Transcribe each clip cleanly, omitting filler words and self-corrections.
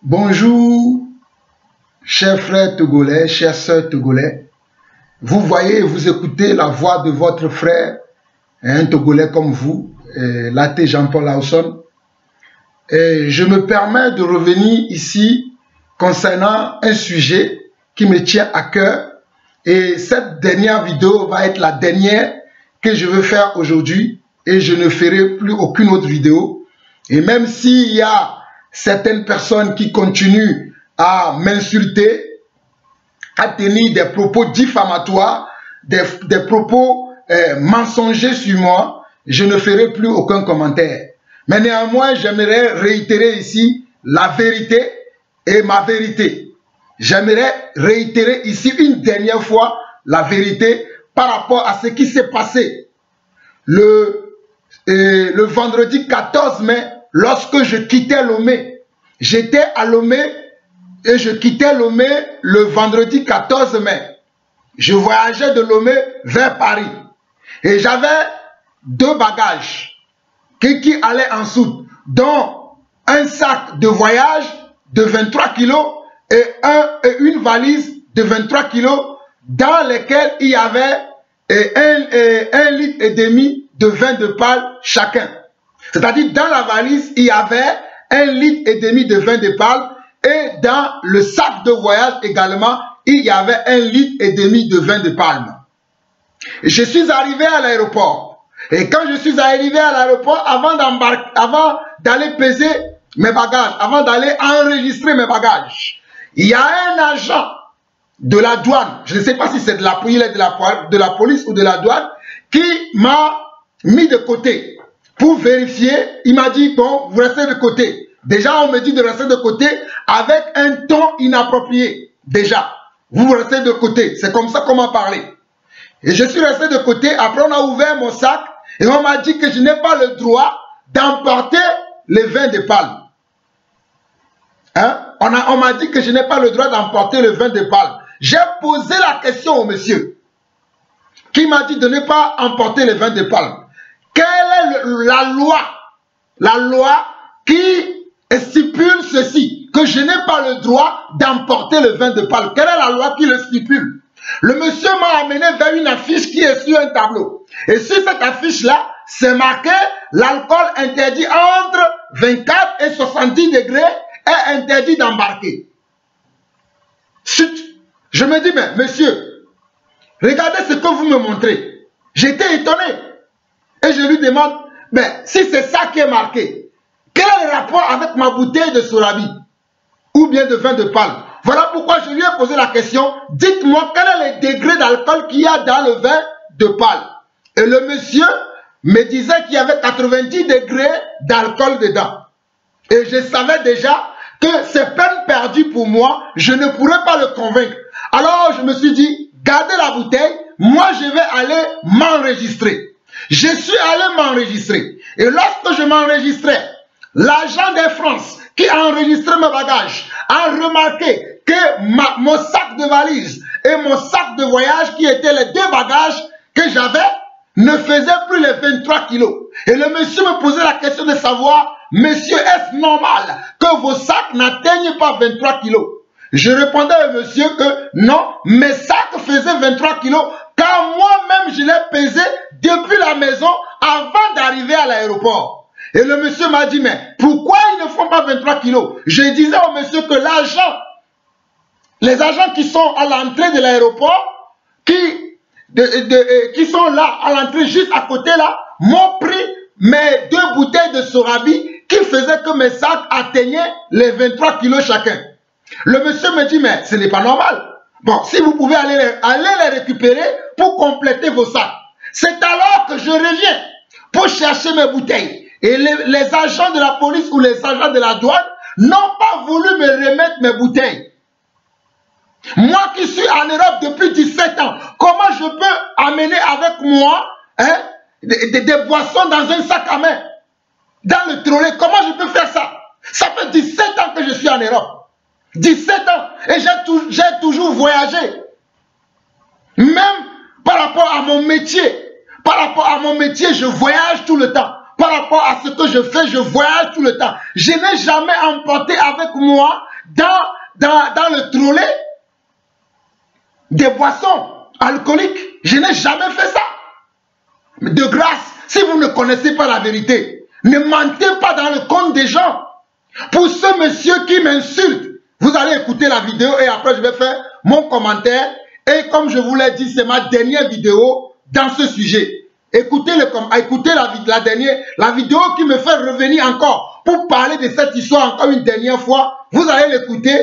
Bonjour, chers frères togolais, chères sœurs togolais. Vous voyez, vous écoutez la voix de votre frère, un togolais comme vous, Laté Jean-Paul Laosson. Et je me permets de revenir ici concernant un sujet qui me tient à cœur. Et cette dernière vidéo va être la dernière que je veux faire aujourd'hui. Et je ne ferai plus aucune autre vidéo. Et même s'il y a certaines personnes qui continuent à m'insulter, à tenir des propos diffamatoires, des propos mensongers sur moi, je ne ferai plus aucun commentaire. Mais néanmoins, j'aimerais réitérer ici la vérité et ma vérité. J'aimerais réitérer ici une dernière fois la vérité par rapport à ce qui s'est passé le vendredi 14 mai, lorsque je quittais Lomé. J'étais à Lomé et je quittais Lomé le vendredi 14 mai. Je voyageais de Lomé vers Paris. Et j'avais deux bagages qui allaient en soute, dont un sac de voyage de 23 kilos et une valise de 23 kilos dans lesquels il y avait 1,5 litre de vin de Palme chacun. C'est-à-dire dans la valise, il y avait 1,5 litre de vin de Palme et dans le sac de voyage également, il y avait 1,5 litre de vin de Palme. Et je suis arrivé à l'aéroport. Et quand je suis arrivé à l'aéroport, avant d'aller peser mes bagages, avant d'aller enregistrer mes bagages, il y a un agent de la douane, je ne sais pas si c'est de la police ou de la douane, qui m'a mis de côté pour vérifier. Il m'a dit, bon, vous restez de côté. Déjà, on me dit de rester de côté avec un ton inapproprié. Déjà, vous restez de côté. C'est comme ça qu'on m'a parlé. Et je suis resté de côté. Après, on a ouvert mon sac et on m'a dit que je n'ai pas le droit d'emporter les vins de Palme. Hein? On m'a dit que je n'ai pas le droit d'emporter le vin de Palme. J'ai posé la question au monsieur qui m'a dit de ne pas emporter le vin de Palme. Quelle est la loi qui stipule ceci, que je n'ai pas le droit d'emporter le vin de Palme? Quelle est la loi qui le stipule? Le monsieur m'a amené vers une affiche qui est sur un tableau. Et sur cette affiche-là, c'est marqué l'alcool interdit entre 24 et 70 degrés est interdit d'embarquer. Je me dis, mais monsieur, regardez ce que vous me montrez. J'étais étonné. Et je lui demande, mais si c'est ça qui est marqué, quel est le rapport avec ma bouteille de Sorabi ou bien de vin de Palme? Voilà pourquoi je lui ai posé la question, dites-moi quel est le degré d'alcool qu'il y a dans le vin de Palme. Et le monsieur me disait qu'il y avait 90 degrés d'alcool dedans. Et je savais déjà que c'est peine perdue pour moi, je ne pourrais pas le convaincre. Alors je me suis dit, gardez la bouteille, moi je vais aller m'enregistrer. Je suis allé m'enregistrer. Et lorsque je m'enregistrais, l'agent d'Air France qui a enregistré mes bagages a remarqué que mon sac de valise et mon sac de voyage, qui étaient les deux bagages que j'avais, ne faisaient plus les 23 kilos. Et le monsieur me posait la question de savoir, monsieur, est-ce normal que vos sacs n'atteignent pas 23 kilos? Je répondais au monsieur que non, mes sacs faisaient 23 kilos, car moi-même je l'ai pesé depuis la maison avant d'arriver à l'aéroport. Et le monsieur m'a dit, mais pourquoi ils ne font pas 23 kilos? Je disais au monsieur que les agents qui sont à l'entrée de l'aéroport, qui sont là, à l'entrée juste à côté là, m'ont pris mes deux bouteilles de Sorabi qui faisaient que mes sacs atteignaient les 23 kilos chacun. Le monsieur me dit, mais ce n'est pas normal. Bon, si vous pouvez aller les récupérer pour compléter vos sacs. C'est alors que je reviens pour chercher mes bouteilles. Et les agents de la police ou les agents de la douane n'ont pas voulu me remettre mes bouteilles. Moi qui suis en Europe depuis 17 ans, comment je peux amener avec moi des boissons dans un sac à main, dans le trolley? Comment je peux faire ça? Ça fait 17 ans que je suis en Europe. 17 ans. Et j'ai toujours voyagé. Même par rapport à mon métier. Par rapport à mon métier, je voyage tout le temps. Par rapport à ce que je fais, je voyage tout le temps. Je n'ai jamais emporté avec moi dans le trolley des boissons alcooliques. Je n'ai jamais fait ça. Mais de grâce, si vous ne connaissez pas la vérité, ne mentez pas dans le compte des gens. Pour ce monsieur qui m'insulte, vous allez écouter la vidéo et après je vais faire mon commentaire. Et comme je vous l'ai dit, c'est ma dernière vidéo dans ce sujet. Écoutez la vidéo qui me fait revenir encore pour parler de cette histoire encore une dernière fois. Vous allez l'écouter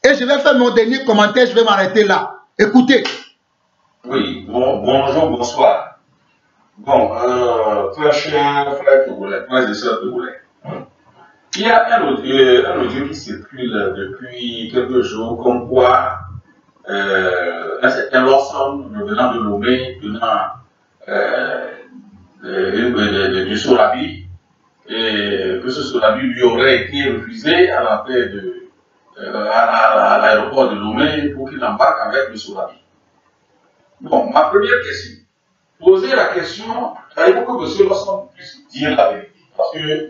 et je vais faire mon dernier commentaire. Je vais m'arrêter là. Écoutez. Oui, bonjour, bonsoir. Bon, frère Togolais, frères et sœurs Togolais. Il y a un audio qui circule depuis quelques jours comme quoi un certain Lawson venant de Lomé, du Sorabi, et que ce Sorabi lui aurait été refusé à l'entrée à l'aéroport de Lomé pour qu'il embarque avec le Sorabi. Bon, ma première question, poser la question, il faut que M. Lawson puisse dire la vérité, parce que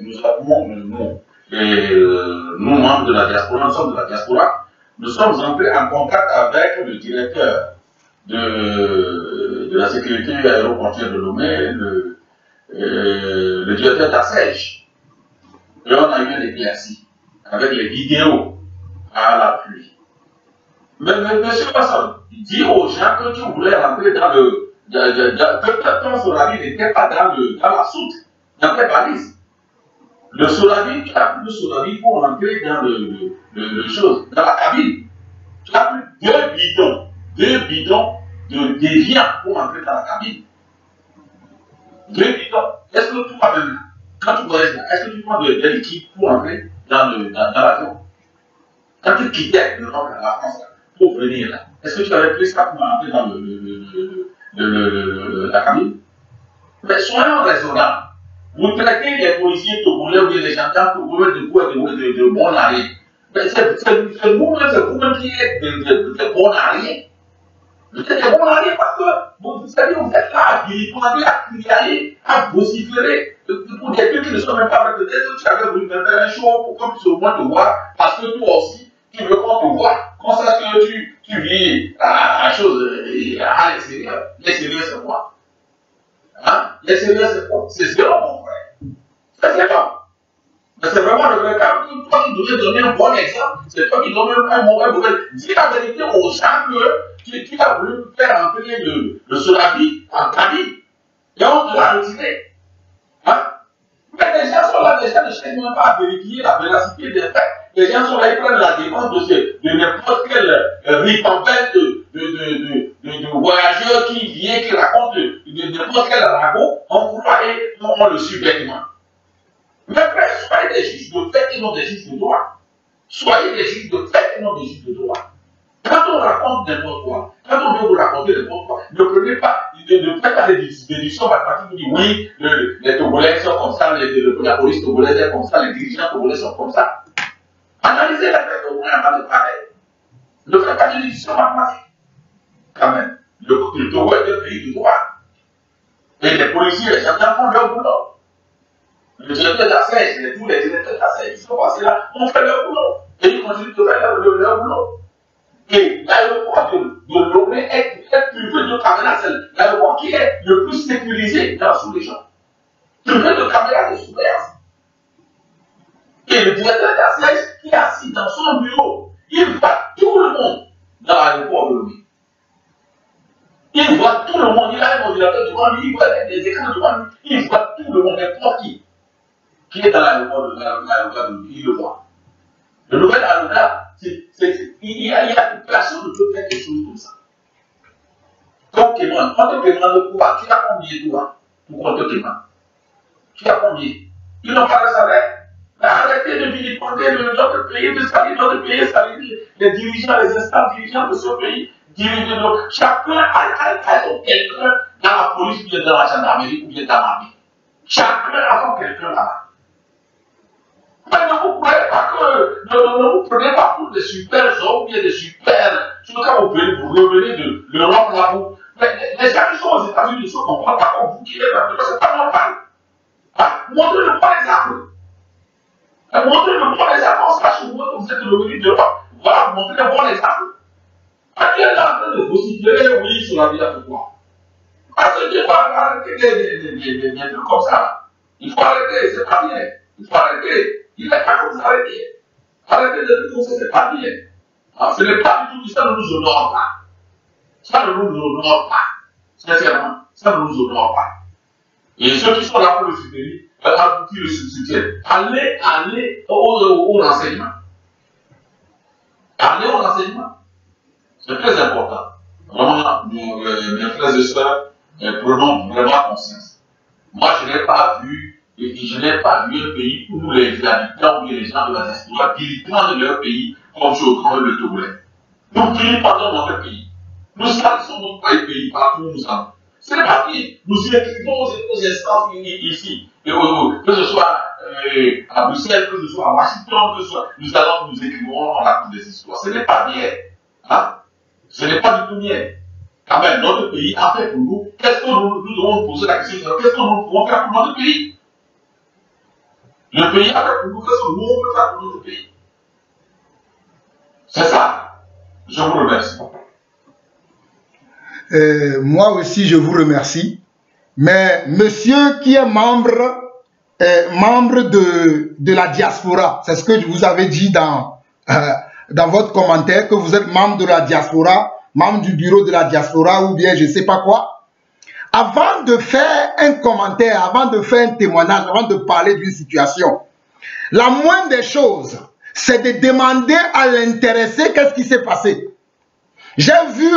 nous membres de la diaspora, nous sommes de la diaspora, nous sommes entrés en contact avec le directeur de la sécurité aéroportuaire de Lomé, le directeur d'ASEJ. Et on a eu un éclairci avec les vidéos à l'appui. Mais M. Lawson dit aux gens que tu voulais rentrer dans que ton Sorabi n'était pas dans la soute, dans tes valises. Le Sorabi, tu as pris le Sorabi pour rentrer dans dans la cabine. Tu as pris deux bidons de déviant pour entrer dans la cabine. 2 bidons. Est-ce que toi-même, quand tu voyages là, est-ce que tu prends de liquide pour entrer dans l'avion? Quand tu quittais l'Europe, la France, là, pour venir là, est-ce que tu avais pris ça pour entrer dans la cabine? Mais soyons raisonnables. Vous traitez les policiers togolais ou les gendarmes togolais de bons arrière. Mais c'est vous-même qui êtes de bons arrière. Vous êtes de bons arrière parce que vous êtes là à vilipender, à crier, à vociférer pour des trucs qui ne sont même pas vrais. Peut-être que tu avais voulu me faire un show pour qu'on puisse au moins te voir parce que toi aussi, tu veux qu'on te voit. Qu'on sache que tu vis à chose à l'extérieur. L'extérieur, c'est quoi? Hein? L'extérieur, c'est quoi? C'est zéro, mon frère. C'est zéro. Mais c'est vraiment le vrai cas. Toi qui devais donner un bon exemple, c'est toi qui donnes un mauvais modèle. Dis la vérité aux gens que tu as voulu faire entrer le Sorabi en cabine. Et on te l'a retiré. Hein? Mais les gens sont là, les gens ne cherchent même pas à vérifier la véracité des faits. Les gens sont là, ils prennent la défense de n'importe quel ripambelle de voyageurs qui vient, qui raconte de n'importe quel ragot, on croit et on le suit bêtement. Mais frère, soyez des juges de fait et non des juges de droit. Soyez des juges de fait et non des juges de droit. Quand on raconte n'importe quoi, quand on veut vous raconter n'importe quoi, ne faites pas des déductions mathématiques qui disent oui, les Togolais sont comme ça, la police togolaise est comme ça, les dirigeants togolais sont comme ça. Analysez les faits au moins avant de parler. Ne faites pas de déduction mathématique. Quand même, le Togo est un pays de droit. Et les policiers, les gendarmes font leur boulot. Le directeur d'ASEJ, tous les directeurs d'ASEJ, ils sont passés là, on fait leur boulot. Et ils continuent de faire leur boulot. Et l'aéroport de Lomé est privé de caméras, c'est l'aéroport qui est le plus sécurisé dans la sous-région. Privé de caméras de surveillance. Et le directeur d'ASEJ qui est assis dans son bureau, il voit tout le monde dans l'aéroport de Lomé. Il voit tout le monde, il a un ordinateur devant lui, il voit des écrans devant lui, il voit tout le monde, n'importe qui est dans l'aéroport de lui, il le voit. Le nouvel aéroport, il y a personne ne peut faire quelque chose comme ça. Comme témoin, quand on te demande de pouvoir, tu as combien toi pour qu'on te témoigne? Tu as combien? Ils n'ont pas de salaire. Arrêtez de vilipender notre pays, de salir notre pays, salir les dirigeants, les instances dirigeants de ce pays. Chacun a son quelqu'un dans la police, ou bien dans la gendarmerie, ou bien dans l'armée. Chacun a son quelqu'un là-bas. Mais ne vous prenez pas ne vous prenez pas pour des super hommes, ou bien des super. Surtout quand vous revenez de l'Europe là où. Mais les gens qui sont aux États-Unis ne se comprennent pas comme vous qui êtes là. C'est pas normal. Montrez le bon exemple. Montrez le bon exemple. On sache que vous êtes revenu d'Europe. vous montrer un bon exemple. Actuellement, en train de vociférer, oui, sur la vie de quoi. Parce que tu vas arrêter des trucs comme ça. Il faut arrêter, c'est pas bien. Il faut arrêter. Il n'est pas comme ça arrêter. Arrêter de dire comme ça, c'est pas bien. Alors, ce n'est pas du tout ça ne nous honore pas. Ça ne nous honore pas. Sincèrement, ça ne nous honore pas. Et ceux qui sont là pour le soutenir, qui le soutiennent, allez au renseignement. Allez au renseignement. C'est très important. Vraiment, mes frères et sœurs, prenons vraiment conscience. Moi, je n'ai pas vu un pays où les habitants ou les gens de la diaspora vilipendent leur pays comme je au le Togolais. Nous vilipendons notre pays. Nous salissons notre pays partout où nous sommes. Ce n'est pas pire. Nous écrivons aux instances ici, que ce soit à Bruxelles, que ce soit à Washington, que ce soit, nous allons nous écrivons en la cour des histoires. Ce n'est pas bien. Hein? Ce n'est pas du tout bien. Quand même, notre pays a fait pour nous. Qu'est-ce que nous devons nous poser la question? Qu'est-ce que nous pouvons faire pour notre pays? Le pays a fait pour nous. Qu'est-ce que nous pouvons faire pour notre pays? C'est ça. Je vous remercie. Moi aussi, je vous remercie. Mais monsieur qui est membre de la diaspora, c'est ce que je vous avais dit dans votre commentaire, que vous êtes membre de la diaspora, membre du bureau de la diaspora ou bien je ne sais pas quoi. Avant de faire un commentaire, avant de faire un témoignage, avant de parler d'une situation, la moindre des choses, c'est de demander à l'intéressé qu'est-ce qui s'est passé. J'ai vu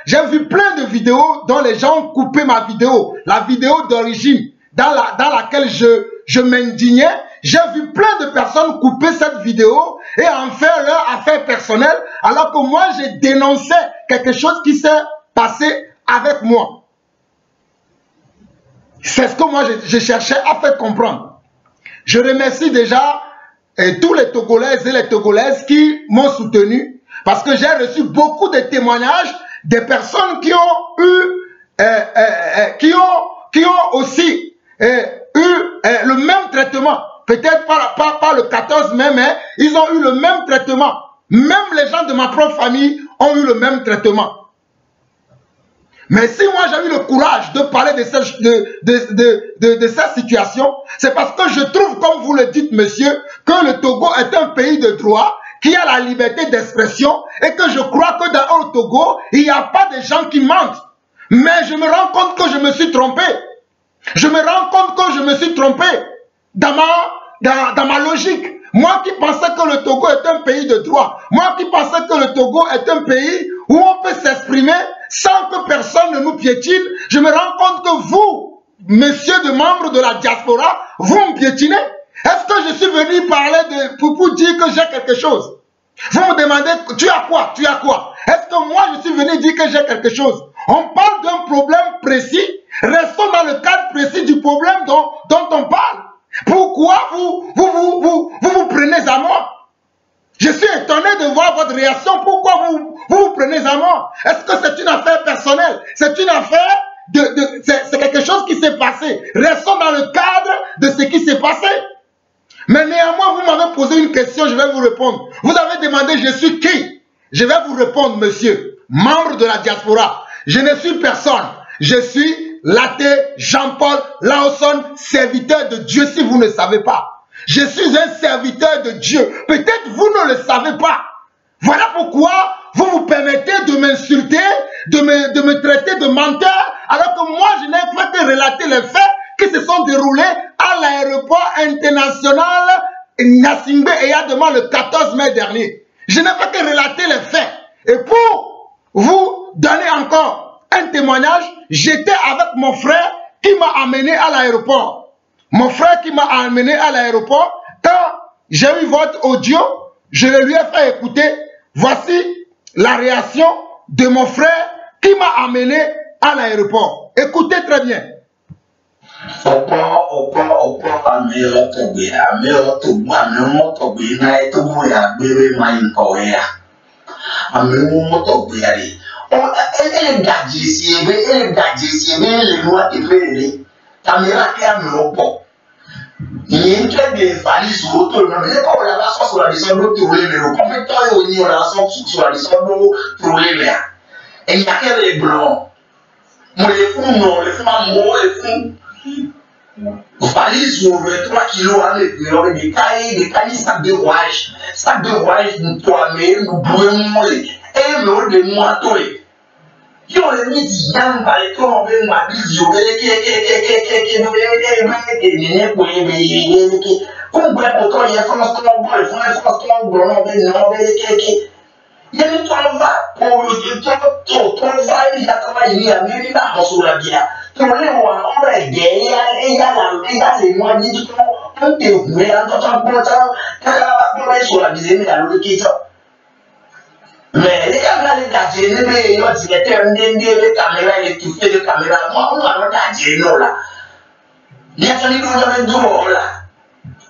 j'ai vu plein de vidéos dont les gens ont coupé ma vidéo, la vidéo d'origine, dans laquelle je m'indignais. J'ai vu plein de personnes couper cette vidéo et en faire leur affaire personnelle, alors que moi, j'ai dénoncé quelque chose qui s'est passé avec moi. C'est ce que moi, je cherchais à faire comprendre. Je remercie déjà tous les Togolaises et les Togolaises qui m'ont soutenu, parce que j'ai reçu beaucoup de témoignages des personnes qui ont eu, qui ont aussi eu le même traitement. Peut-être pas le 14 mai, mais ils ont eu le même traitement. Même les gens de ma propre famille ont eu le même traitement. Mais si moi j'ai eu le courage de parler de cette situation, c'est parce que je trouve, comme vous le dites, monsieur, que le Togo est un pays de droit, qui a la liberté d'expression, et que je crois que dans le Togo, il n'y a pas de gens qui mentent. Mais je me rends compte que je me suis trompé. Je me rends compte que je me suis trompé dans ma logique. Moi qui pensais que le Togo est un pays de droit, moi qui pensais que le Togo est un pays où on peut s'exprimer sans que personne ne nous piétine, je me rends compte que vous, messieurs de membres de la diaspora, vous me piétinez. Est-ce que je suis venu parler pour dire que j'ai quelque chose? Vous me demandez, tu as quoi? Tu as quoi? Est-ce que moi je suis venu dire que j'ai quelque chose? On parle d'un problème précis, restons dans le cadre précis du problème dont on parle. Pourquoi vous prenez à moi? Je suis étonné de voir votre réaction. Pourquoi vous prenez à moi? Est-ce que c'est une affaire personnelle? C'est une affaire c'est quelque chose qui s'est passé. Restons dans le cadre de ce qui s'est passé. Mais néanmoins, vous m'avez posé une question, je vais vous répondre. Vous avez demandé, je suis qui? Je vais vous répondre, monsieur, membre de la diaspora. Je ne suis personne. Je suis Laté Jean-Paul Laosson, serviteur de Dieu, si vous ne savez pas. Je suis un serviteur de Dieu. Peut-être vous ne le savez pas. Voilà pourquoi vous vous permettez de m'insulter, de me traiter de menteur, alors que moi, je n'ai fait que relater les faits qui se sont déroulés à l'aéroport international Gnassingbé Eyadema le 14 mai dernier. Je n'ai fait que relater les faits. Et pour vous donner encore un témoignage, j'étais avec mon frère qui m'a amené à l'aéroport. Mon frère qui m'a amené à l'aéroport, quand j'ai eu votre audio, je le lui ai fait écouter. Voici la réaction de mon frère qui m'a amené à l'aéroport. Écoutez très bien. Il y a des valises sur l'auto, mais quand on a la chance sur la descente de trouver le combien de temps on a la chance sur la descente de trouver le et il y a que les blancs. Moi, les fonds, non, les fonds, moi, les fonds. Valise sur 23 kilos, des cailles, sacs de rouage. Sacs de rouage, nous tournons, nous brûlons, et nous les moitons. Yo le midi yang bale to on be ma bizi o bele ke ko gbe ko to ye fon so mo boy fon so to gbo no be no bele ke ye ni to va ko to va ni ya ta va ni ya ni na ho so la dia to le wa o be ge ya le mo ni to on te me ya to gbo ta ba so la bizi ni ya lo ke to. Mais les caméras, les caméras, les tout fait de caméras, moi, on va regarder nous là. Il y a fallu qu'on ait deux morts là.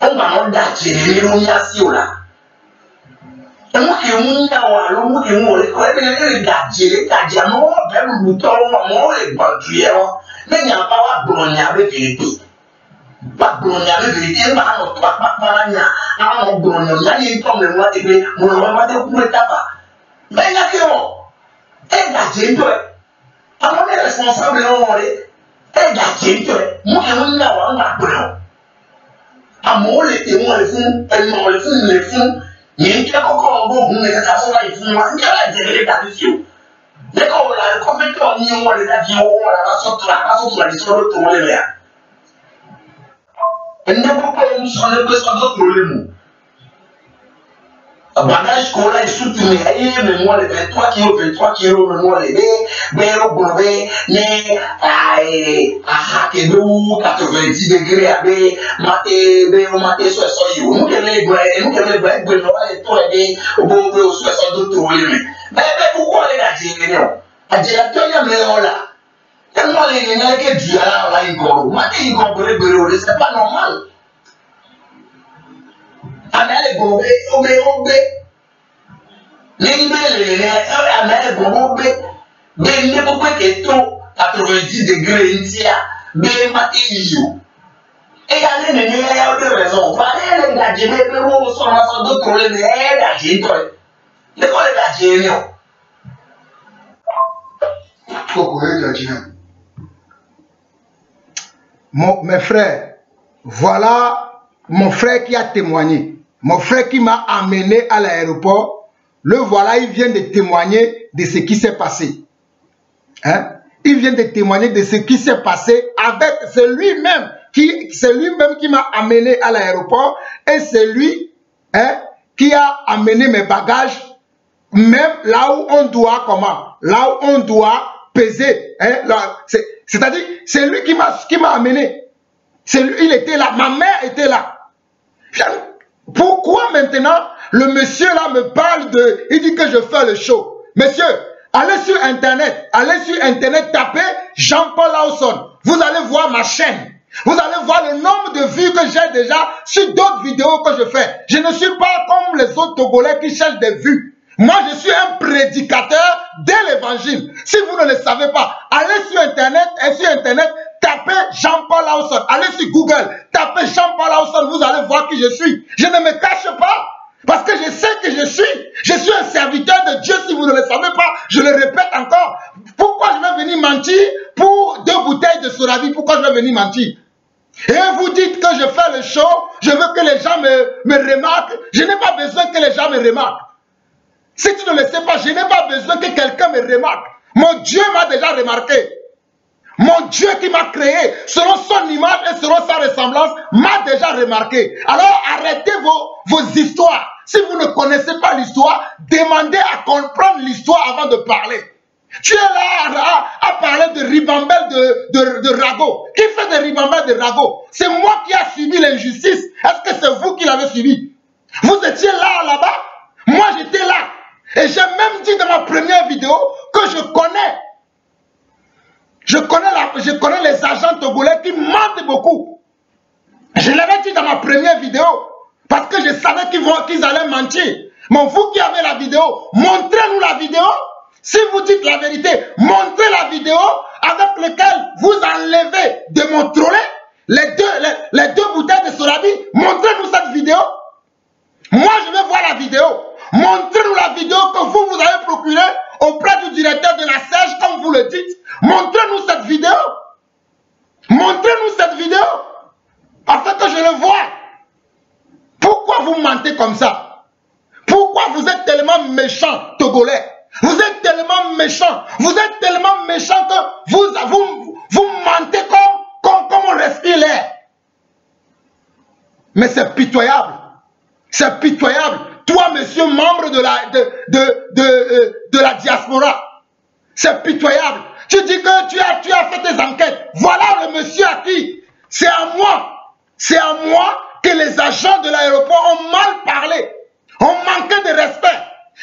On va regarder les nominations là. Et moi qui m'y a moi qui m'y les gardien, moi, le bouton, moi, les bandouillères, mais il n'y a pas de blonde avec vérité. Pas de blonde avec vérité, pas de blonde, il y a comme le mois de mai, mon moment de couper tabac. Mais il y a que non. Et gardien, toi. À mon responsable, on est. Et gardien, toi. Moi, je n'ai pas de blonde. À mon les témoins, les fonds, les fonds, il y a encore un bon, mais ça sont là, ils font, il y a des rédactions. Les gars, comme on y a les avions, on a la sorte de la mission de tourner les mers. Elle n'a pas besoin de tourner les mots. Bagage qu'on a soutenu, mais moi les 23 kilos, mais moi les béro bobé, né, à 90 degrés, à bé, maté, 60 euros. Nous, les brèves, nous, les tout les au bon, au 62 euros. Mais pourquoi les Nigériens, non? À dire, il y a un là. Tellement les Nigériens qui disent, là, ils comprennent. Maté, ils comprennent, c'est pas normal. Amel Bobé, Obé. Les Amel Bobé, les Bobé qui sont 90 degrés, ils maté you. Et il y a des raisons. Les Nigériens, les sont d'autres problèmes, les Nigériens. Les Nigériens. Mes frères, voilà mon frère qui a témoigné. Mon frère qui m'a amené à l'aéroport, le voilà, il vient de témoigner de ce qui s'est passé. Hein? Il vient de témoigner de ce qui s'est passé avec lui-même qui m'a amené à l'aéroport et c'est lui qui a amené mes bagages, même là où on doit, là où on doit peser. Hein? C'est-à-dire, c'est lui qui m'a amené. Lui, il était là, ma mère était là. Pourquoi maintenant le monsieur là me parle de... Il dit que je fais le show. Monsieur, allez sur internet, tapez Jean-Paul Lawson. Vous allez voir ma chaîne. Vous allez voir le nombre de vues que j'ai déjà sur d'autres vidéos que je fais. Je ne suis pas comme les autres Togolais qui cherchent des vues. Moi, je suis un prédicateur de l'évangile. Si vous ne le savez pas, allez sur internet tapez Jean-Paul Lawson. Allez sur Google, tapez Jean-Paul Lawson, vous allez voir qui je suis. Je ne me cache pas, parce que je sais que je suis un serviteur de Dieu. Si vous ne le savez pas, je le répète encore. Pourquoi je vais venir mentir pour 2 bouteilles de Soravi? Pourquoi je vais venir mentir? Et vous dites que je fais le show, je veux que les gens me remarquent. Je n'ai pas besoin que les gens me remarquent. Si tu ne le sais pas, je n'ai pas besoin que quelqu'un me remarque. Mon Dieu m'a déjà remarqué. Mon Dieu qui m'a créé, selon son image et selon sa ressemblance, m'a déjà remarqué. Alors arrêtez vos histoires. Si vous ne connaissez pas l'histoire, demandez à comprendre l'histoire avant de parler. Tu es là à parler de ribambelle de ragot. Qui fait des ribambelles de ragot? C'est moi qui ai subi l'injustice. Est-ce que c'est vous qui l'avez subi? Vous étiez là-bas? Moi j'étais là. Et j'ai même dit dans ma première vidéo que je connais les agents togolais qui mentent beaucoup. Je l'avais dit dans ma première vidéo parce que je savais qu'ils allaient mentir. Mais vous qui avez la vidéo, montrez-nous la vidéo. Si vous dites la vérité, montrez la vidéo avec laquelle vous enlevez de mon trolley les deux bouteilles de Sorabi, montrez-nous cette vidéo. Moi, je veux voir la vidéo. Montrez-nous la vidéo que vous avez procurée auprès du directeur de la SEJ, comme vous le dites. Montrez-nous cette vidéo. Montrez-nous cette vidéo. Afin que je le voie. Pourquoi vous mentez comme ça? Pourquoi vous êtes tellement méchant, Togolais? Vous êtes tellement méchant. Vous êtes tellement méchant que vous mentez comme on respire l'air. Mais c'est pitoyable. C'est pitoyable. Toi, monsieur, membre de la diaspora, c'est pitoyable. Tu dis que tu as fait tes enquêtes. Voilà le monsieur à qui. C'est à moi que les agents de l'aéroport ont mal parlé. Ont manqué de respect.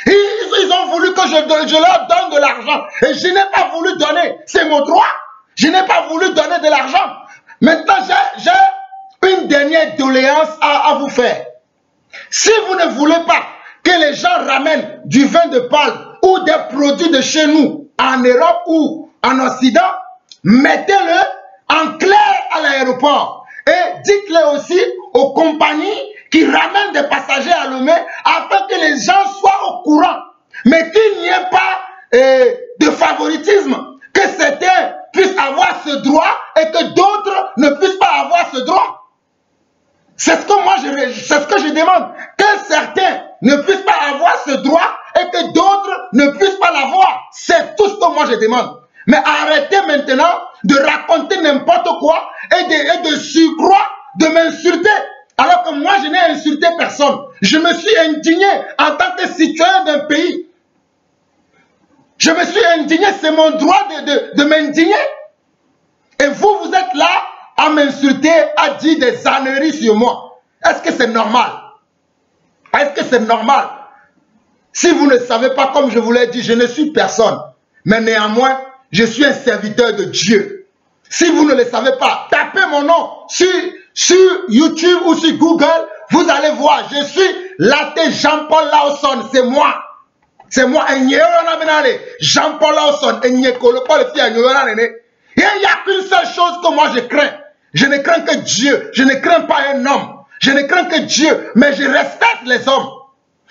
Ils ont voulu que je leur donne de l'argent. Et je n'ai pas voulu donner. C'est mon droit. Je n'ai pas voulu donner de l'argent. Maintenant, j'ai une dernière doléance à vous faire. Si vous ne voulez pas que les gens ramènent du vin de palme ou des produits de chez nous en Europe ou en Occident, mettez-le en clair à l'aéroport. Et dites-le aussi aux compagnies qui ramènent des passagers à Lomé afin que les gens soient au courant. Mais qu'il n'y ait pas de favoritisme, que certains puissent avoir ce droit et que d'autres ne puissent pas avoir ce droit. C'est ce que moi je demande. Que certains ne puissent pas avoir ce droit et que d'autres ne puissent pas l'avoir. C'est tout ce que moi je demande. Mais arrêtez maintenant de raconter n'importe quoi et de surcroît de m'insulter. Alors que moi je n'ai insulté personne. Je me suis indigné en tant que citoyen d'un pays. Je me suis indigné, c'est mon droit de m'indigner. Et vous êtes là à m'insulter, à dire des âneries sur moi. Est-ce que c'est normal? Est-ce que c'est normal? Si vous ne savez pas, comme je vous l'ai dit, je ne suis personne. Mais néanmoins, je suis un serviteur de Dieu. Si vous ne le savez pas, tapez mon nom sur YouTube ou sur Google, vous allez voir, je suis Laté Jean-Paul Lawson, c'est moi. C'est moi, Jean-Paul Lawson, il n'y a qu'une seule chose que moi je crains. Je ne crains que Dieu. Je ne crains pas un homme. Je ne crains que Dieu. Mais je respecte les hommes.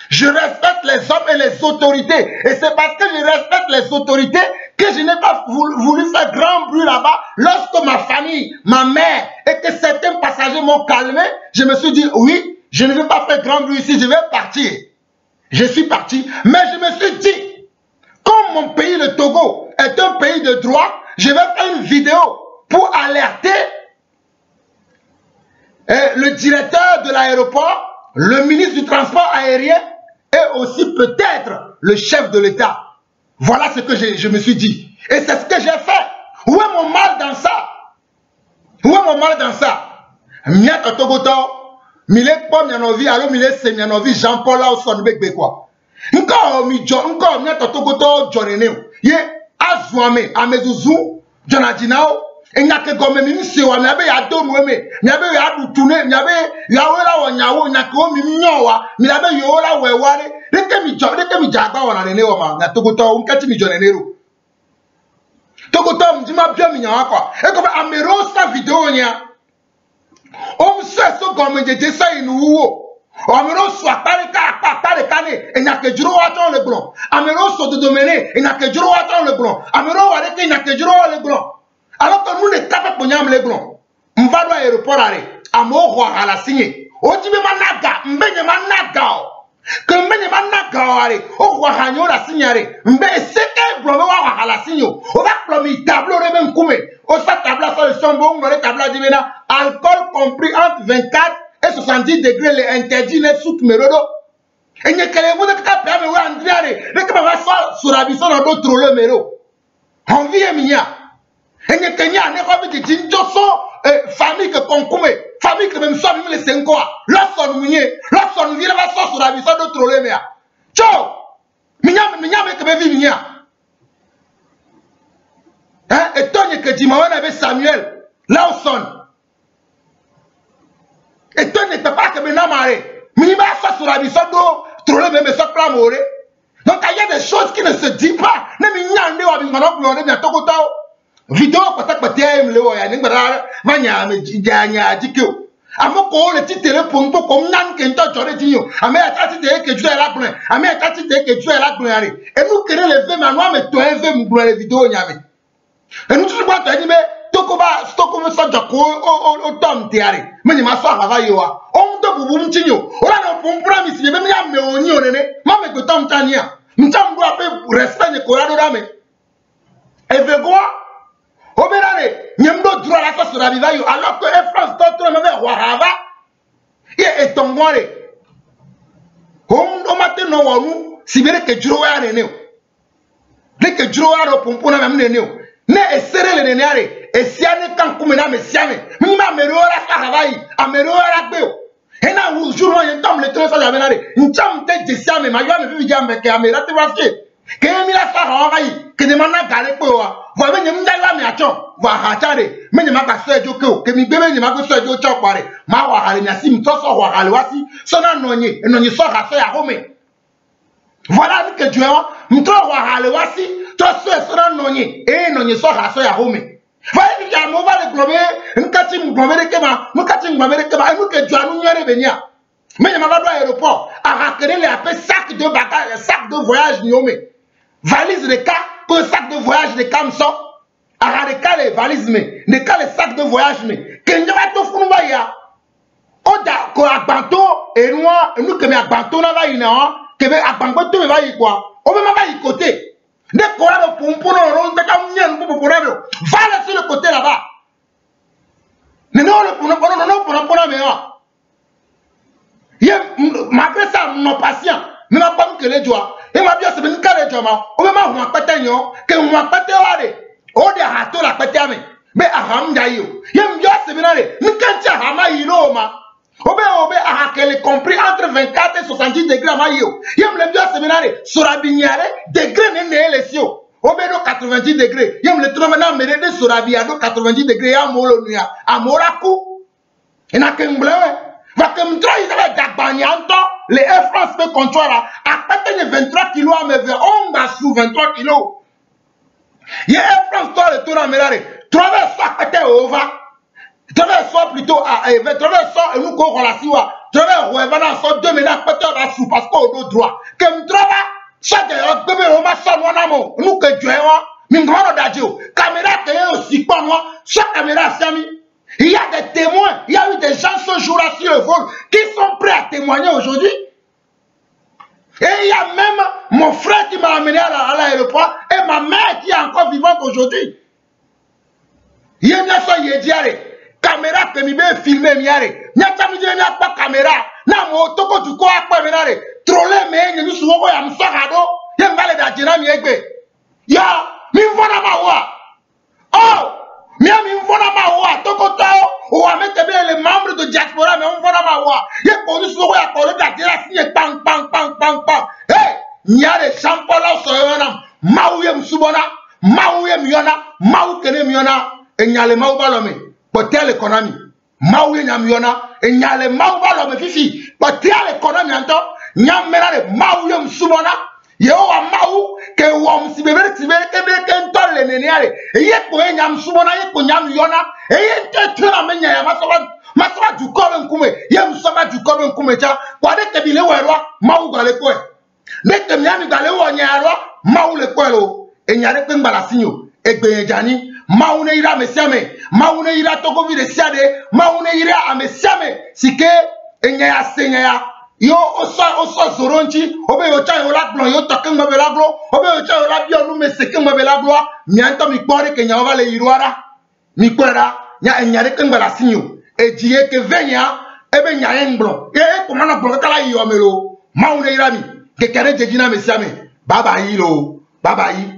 Je respecte les hommes et les autorités. Et c'est parce que je respecte les autorités que je n'ai pas voulu faire grand bruit là-bas. Lorsque ma famille, ma mère et que certains passagers m'ont calmé, je me suis dit, oui, je ne vais pas faire grand bruit ici, je vais partir. Je suis parti. Mais je me suis dit, comme mon pays, le Togo, est un pays de droit, je vais faire une vidéo pour alerter le directeur de l'aéroport, le ministre du transport aérien et aussi peut-être le chef de l'État. Voilà ce que je me suis dit. Et c'est ce que j'ai fait. Où est mon mal dans ça? Où est mon mal dans ça? Miata Togoto, Milek Pom Yanovi, alors Milek Semyanovi, Jean-Paul Lawson Bekbekwa. Encore Miata Togoto, Joreneo. Ye, Azouame, Amezouzou, Jonadinao. Et il n'y a que comme il y a ya do mweme il y a ya du tourner il y a ya wela wa nyawo nya ko mi nyowa mi la be yo la we ware de ke mi jagba wa na ne wa ma na togoto nkati mi jone nero togoto mi ma bia mi nyawa kwa e ko amero sa video nya o se so gomme je sa inu wo amero so atare ka ne e nya ke juro wa ton le blon amero so de domene e nya ke juro wa ton le blon amero wa de ke nya ke juro wa le blon. Alors que nous ne tapons pas les blancs. On va à l'aéroport à Moro à la signer. On dit managa, mbenye managa. Que mbenye managa, on va à la signer. Mbe c'est que blanc à la signer. On va plomer tableau de même comme. On sa table sur le son bon, le tableau dit maintenant alcool compris entre 24 et 70 degrés les interdits les sous numéro. Et n'y a que les mots de taper mais ouais André, le que va sur la bison dans d'autres le numéro. On vit minya. Et n'y a Kenya, n'est pas dit Jinjoso, famille que concoume, famille que même soit même les 5 ans. Lorsqu'on vient va sur la vision de troller, mais. Ciao! Minya, mais que me vit Minya. Hein? Et toi, que Dimawan avait Samuel, Lawson. Et toi, ne pas que me n'amarrer. Minya va sur la vision de troller, mais ça peut mourir. Donc, il y a des choses qui ne se disent pas. Ne Minya, ne va pas me Vidéo peut-être le voyage, manya me janya dikyo. Amoko le titre pour comme nan kento jore dinyo. Ame atati de que tu es là plein. Ame atati de que tu es là plein. Et nous querons le fait maintenant mais toi un fait mon les vidéos nyame. Et nous tout pas dire mais toko so joko o tom tiare. Mais ma so ava yo wa. On to bubu mtinyo. Ora no pumpura mi si me ya me oni onene. Ma me go tom tania. Mtam do ape respect ne ko rado dame. Et vego Oberare, nyemdo droit la face sur la viva alors que France d'autres me veut warava. Et tongware. On matin no wonu, si bien que droit ya nene. Dès que droit ro pompona même nene. Ne esere le neneare, et si ane kan kumena me siame. Mima mero la travail, amero la beo. Et na vous jour y entam le train ça la venare. Ncham te de siame, ma yo me vi jambe que amera te vaske. Que mi la sa travail, que demande gale ko wa. Voilà, nous avons mis à chon, voilà, attendez, mais nous avons pas fait joke, que mi bébé nous avons fait joke chopare, ma wa hale na sim toso wa hale wasi, sona nonye, et nonye so rafe ya home. Voilà nous que Dieu a, mtro wa hale wasi, toso sona nonye, et nonye so rafe ya home. Voilà nous que mo va le globe, nkati mglombe de kema, nkati mglombe de kema, et nous que Dieu a nous nyere benia. Mais nous avons à l'aéroport, à raquer les appels sac de bagages, sac de voyage niome, valise de cas. Pour sac de voyage de Kamson, à les valises, mais les sacs de voyage, mais que nous avons tout fait, on a quoi banto et nous que à banto na va ina, que à banto me va y quoi, on me va y côté. Des corps pour on de comme pour va sur le côté là-bas. Mais non, pour mais malgré ça, mon patient, ne m'a pas que les joies. Et ma bien, c'est une carrière de moi. On va m'en péter, que on m'a pété, on est à tout la pété, mais à Ramdaïo. Yem bien, c'est bien, nous quand tu as Hamaïlo, ma. Obé, à qu'elle compris entre 24 et 70 degrés à Maïo. Yem le bien, c'est bien, sur la bignare, degrés n'est les cieux. Obé, 90 degrés. Yem le tremblement mérité sur la biado 90 degrés à Molonia, à Morakou. Et n'a qu'un bleu. Va que me trahi de la Dagbanyanto, les Air France me contrôlent à péter 23 kilos à me faire, on va sous 23 kilos. Il y a Air France, toi, le tour à Mérare, traverse ça, péter au va. Traverse ça plutôt à traverse ça, et nous courons la siwa. Traverse, ouais, va dans 2 ménages, péter à sous, parce qu'on a le droit. Que me travaille, chaque bébé, on va s'en mon nous que Dieu est, Mingrano d'Adjo, caméra qui est aussi pas moi, chaque caméra, Sami. Il y a des témoins, il y a eu des gens ce jour-là sur le vol qui sont prêts à témoigner aujourd'hui. Et il y a même mon frère qui m'a amené à l'aéroport et ma mère qui est encore vivante aujourd'hui. Il y a une caméra qui m'a filmé, il y a pas caméra. Na mo toko du ko akpa menare troller me ni suwo ko yam sagado ye ngale da jina mi egbe ya mi mvona mawa oh mi mvona mawa toko tao o amete be les membres de diaspora mais mvona mawa ye ko ni suwo ko ya ko da jina si pang pang pang pang pang hey nyare champola so yona mawuye msubona mawuye miona mawu kene miona enyale mawu balome potel economy mawuye nyamiona enyale mawu balome fifi potel economy anto nyamera mawuye msubona yehowa mawu ke wo msibebere tibere kebe ke ntole neneare eye ko enyam subona ye ko nyamiona eye ntetuna menya ya masoba dukobe nkume ye msoba dukobe nkume cha kwa de kebile werwa mawu gale ko de ke nyami gale wo nyarwa mawu le kwelo enyare pe ngbala sinyo egbeyejani maune ira mesiame maune ira toko vide siade maune ira amesiame sike enya senya ya yo oso zoronchi obe yo cha yo la glon yo token mo be la glo obe yo cha yo la bio nu meseke mo be la glo mi anto mi kpore ke nya wale iruara mi kwera nya enyare ke ngbala sinyo ejie ke venya ebe nya engblon e ko mana gbon kala yo melo maune ira mi ke kere jejina mesiame baba yi lo baba yi